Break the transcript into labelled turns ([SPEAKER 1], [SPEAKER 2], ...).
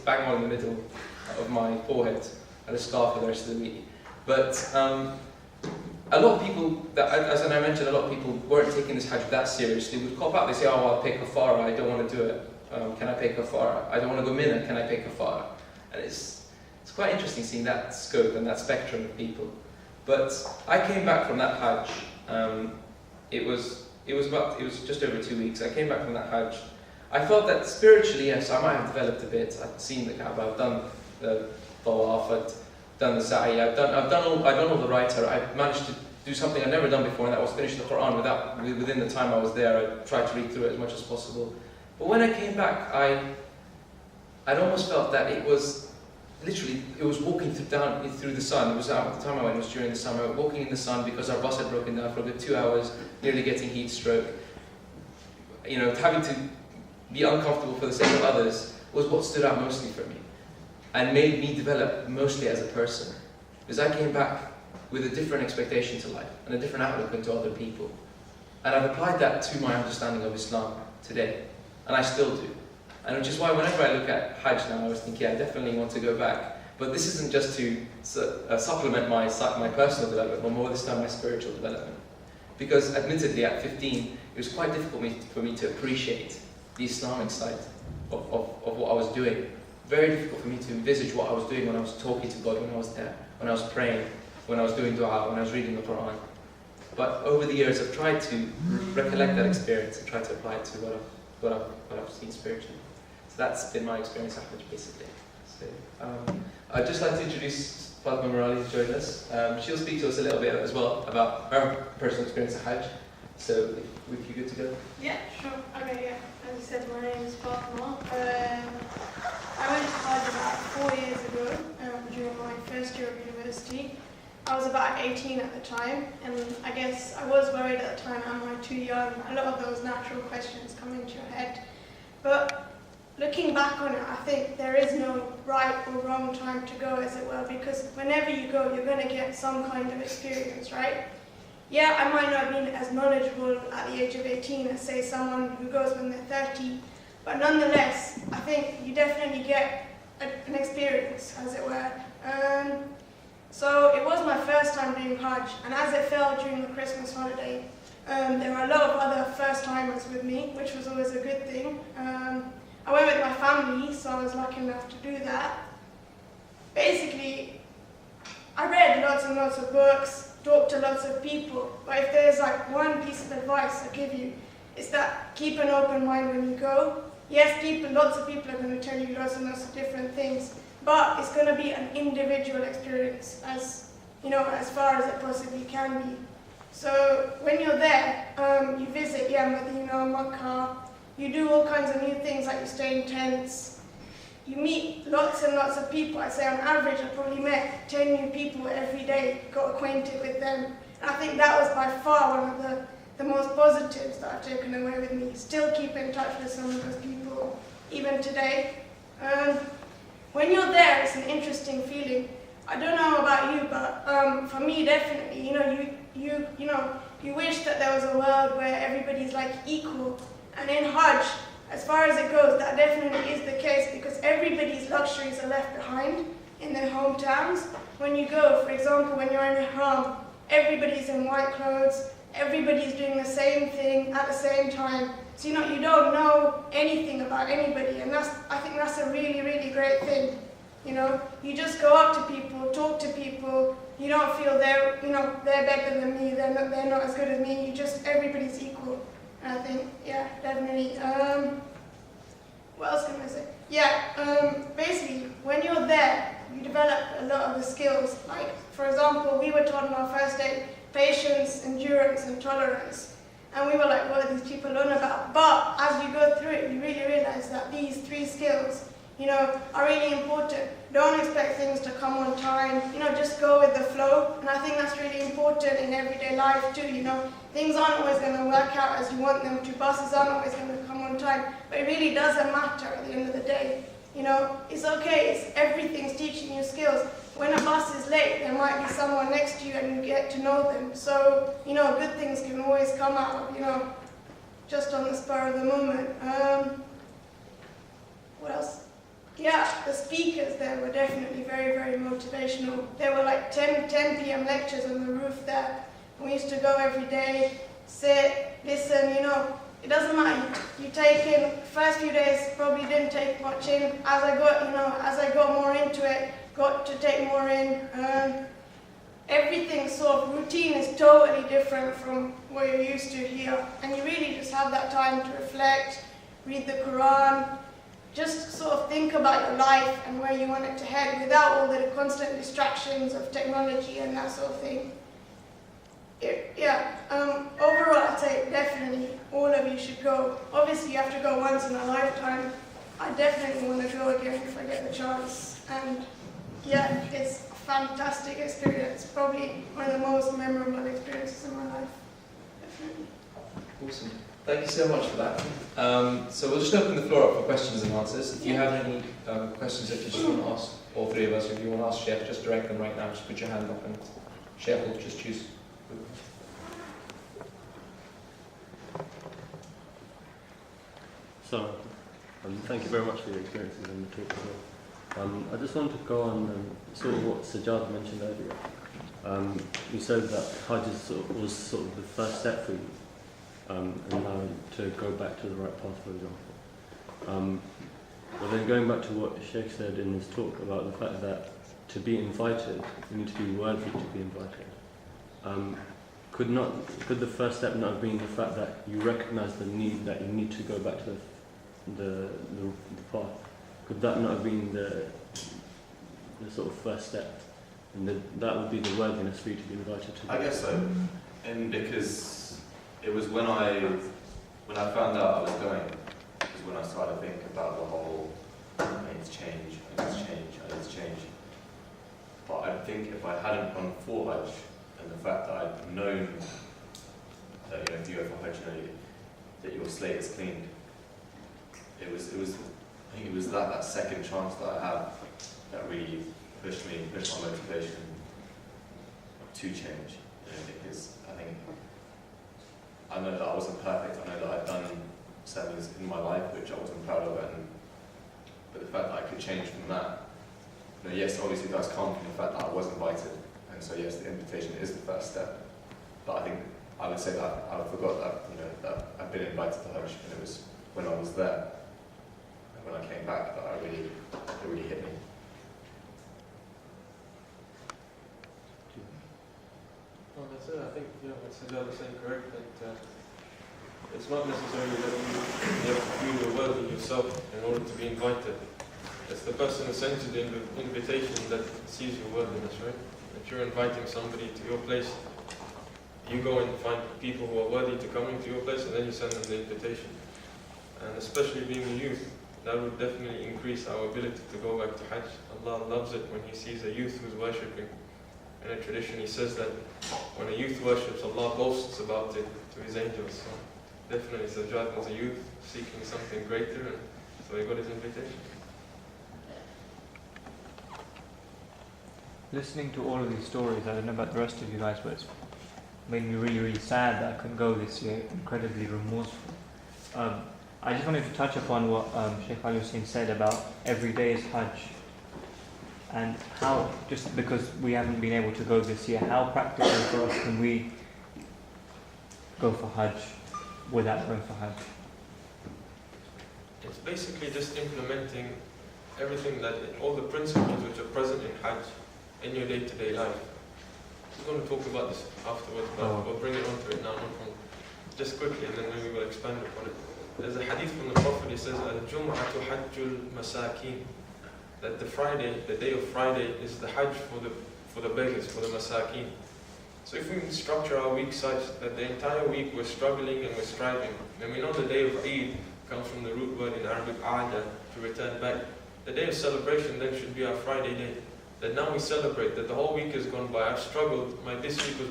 [SPEAKER 1] bang on in the middle of my forehead. I had a scar for the rest of the week. But a lot of people, as I mentioned, a lot of people weren't taking this Hajj that seriously. Would cop out, they say, oh, I'll pay kafara, I don't want to do it. Can I pay kafara? I don't want to go Mina, can I pay kafara? And it's quite interesting seeing that scope and that spectrum of people. But I came back from that Hajj, it was just over 2 weeks. I came back from that Hajj. I felt that spiritually, yes, I might have developed a bit. I've seen the Kaaba, I've done the tawaf, I've done the sa'i, I've done all the right. I managed to do something I'd never done before, and that was finish the Quran within the time I was there. I tried to read through it as much as possible. But when I came back, I'd almost felt that it was literally, it was walking through the sun. It was at the time I went, it was during the summer, walking in the sun because our bus had broken down for a good 2 hours, nearly getting heat stroke. You know, having to be uncomfortable for the sake of others was what stood out mostly for me and made me develop mostly as a person. Because I came back with a different expectation to life and a different outlook into other people. And I've applied that to my understanding of Islam today, and I still do. And which is why whenever I look at Hajj now, I was thinking, yeah, I definitely want to go back. But this isn't just to supplement my personal development, but more this time my spiritual development. Because admittedly, at 15, it was quite difficult for me to appreciate the Islamic side of what I was doing. Very difficult for me to envisage what I was doing when I was talking to God, when I was there, when I was praying, when I was doing dua, when I was reading the Quran. But over the years, I've tried to recollect that experience and try to apply it to what I've seen spiritually. So that's been my experience at Hajj, basically. So I'd just like to introduce Fatima Morali, who's joined us. She'll speak to us a little bit as well about her personal experience at Hajj. So if you're good to go.
[SPEAKER 2] Yeah, sure. Okay, yeah. As you said, my name is Fatima. I went to Hajj about 4 years ago during my first year of university. I was about 18 at the time, and I guess I was worried at the time, am I too young? A lot of those natural questions come into your head. But looking back on it, I think there is no right or wrong time to go, as it were, because whenever you go, you're going to get some kind of experience, right? Yeah, I might not have been as knowledgeable at the age of 18 as, say, someone who goes when they're 30, but nonetheless, I think you definitely get an experience, as it were. So it was my first time doing Hajj, and as it fell during the Christmas holiday, there were a lot of other first-timers with me, which was always a good thing. I went with my family, so I was lucky enough to do that. Basically, I read lots and lots of books, talked to lots of people, but if there's like one piece of advice I give you, it's that keep an open mind when you go. Yes, lots of people are going to tell you lots and lots of different things, but it's going to be an individual experience, as you know, as far as it possibly can be. So when you're there, you visit Medina, Makkah, you do all kinds of new things, like you stay in tents, you meet lots and lots of people. I'd say on average I probably met 10 new people every day, got acquainted with them. And I think that was by far one of the most positives that I've taken away with me. Still keep in touch with some of those people, even today. When you're there, it's an interesting feeling. I don't know about you, but for me, definitely, you wish that there was a world where everybody's like equal. And in Hajj, as far as it goes, that definitely is the case, because everybody's luxuries are left behind in their hometowns. When you go, for example, when you're in Ihram, everybody's in white clothes, everybody's doing the same thing at the same time. So you don't know anything about anybody, and I think that's a really, really great thing. You just go up to people, talk to people. You don't feel they're better than me, they're not as good as me. Everybody's equal. And I think, yeah, definitely. What else can I say? Yeah, basically, when you're there, you develop a lot of the skills. Like, for example, we were taught on our first day patience, endurance, and tolerance. And we were like, what are these people on about? But as you go through it, you really realize that these 3 skills, are really important. Don't expect things to come on time. Just go with the flow. And I think that's really important in everyday life too. Things aren't always going to work out as you want them to. Buses aren't always going to come on time. But it really doesn't matter at the end of the day. It's okay. Everything's teaching you skills. When a bus is late, there might be someone next to you and you get to know them. So, good things can always come out of, just on the spur of the moment. What else? Yeah, the speakers there were definitely very, very motivational. There were like 10 p.m. lectures on the roof there. We used to go every day, sit, listen, you know. It doesn't matter, you take in, first few days probably didn't take much in. As I got more into it, got to take more in. Everything sort of routine is totally different from what you're used to here. And you really just have that time to reflect, read the Quran, just sort of think about your life and where you want it to head without all the constant distractions of technology and that sort of thing. Overall I'd say definitely all of you should go. Obviously you have to go once in a lifetime. I definitely want to go again if I get the chance. And yeah, it's a fantastic experience. Probably one of the most memorable experiences in my life. Definitely.
[SPEAKER 1] Awesome. Thank you so much for that. So we'll just open the floor up for questions and answers. If you have any questions that you just want to ask, all three of us, if you want to ask Sheikh, just direct them right now. Just put your hand up and Sheikh will just choose.
[SPEAKER 3] So, thank you very much for your experiences and the talk as well. I just wanted to go on sort of what Sajjad mentioned earlier. You said that Hajj was sort of the first step for you, and now to go back to the right path, for example. But then going back to what Sheikh said in his talk about the fact that to be invited, you need to be worthy to be invited. Could the first step not have been the fact that you recognise the need that you need to go back to the path? Could that not have been the sort of first step, and that would be the worthiness for you to be invited to?
[SPEAKER 4] I guess so, and because it was when I found out I was going, is when I started to think about the whole I need to change. But I think if I hadn't gone for Hajj, and the fact that I'd known that if you go for Hajj, that your slate is cleaned. I think it was that second chance that I had that really pushed my motivation to change. Because I know that I wasn't perfect. I know that I'd done some things in my life which I wasn't proud of, but the fact that I could change from that, yes, obviously it does come from the fact that I was invited. So yes, the invitation is the first step, but I think I would say that I forgot that I've been invited to Hajj, and it was when I was there, and when I came back, that it really hit me.
[SPEAKER 5] Well, that's it. I think what Sajjad was saying correct, that it's not necessarily that you have to feel you're worthy yourself in order to be invited. It's the person who sends you the invitation that sees your worthiness, right? If you're inviting somebody to your place, you go and find people who are worthy to coming to your place, and then you send them the invitation. And especially being a youth, that would definitely increase our ability to go back to Hajj. Allah loves it when He sees a youth who's worshipping. In a tradition, He says that when a youth worships, Allah boasts about it to His angels. So definitely, Sajjad was a youth seeking something greater, and so he got his invitation.
[SPEAKER 6] Listening to all of these stories, I don't know about the rest of you guys, but it's made me really, really sad that I couldn't go this year, incredibly remorseful. I just wanted to touch upon what Shaikh Ali Husain said about every day is Hajj, and how, just because we haven't been able to go this year, how practical for us can we go for Hajj without going for Hajj?
[SPEAKER 5] It's basically just implementing everything all the principles which are present in Hajj in your day-to-day life. We're going to talk about this afterwards, but we'll bring it onto it now, just quickly, and then maybe we'll expand upon it. There's a hadith from the Prophet. He says, "Al-Jum'atu Hajjul Masakin," that the day of Friday, is the Hajj for the beggars, for the Masakin. So if we structure our week such that the entire week we're struggling and we're striving, then we know the day of Eid comes from the root word in Arabic, "aada," to return back. The day of celebration then should be our Friday day. That now we celebrate, that the whole week has gone by, I've struggled, this week was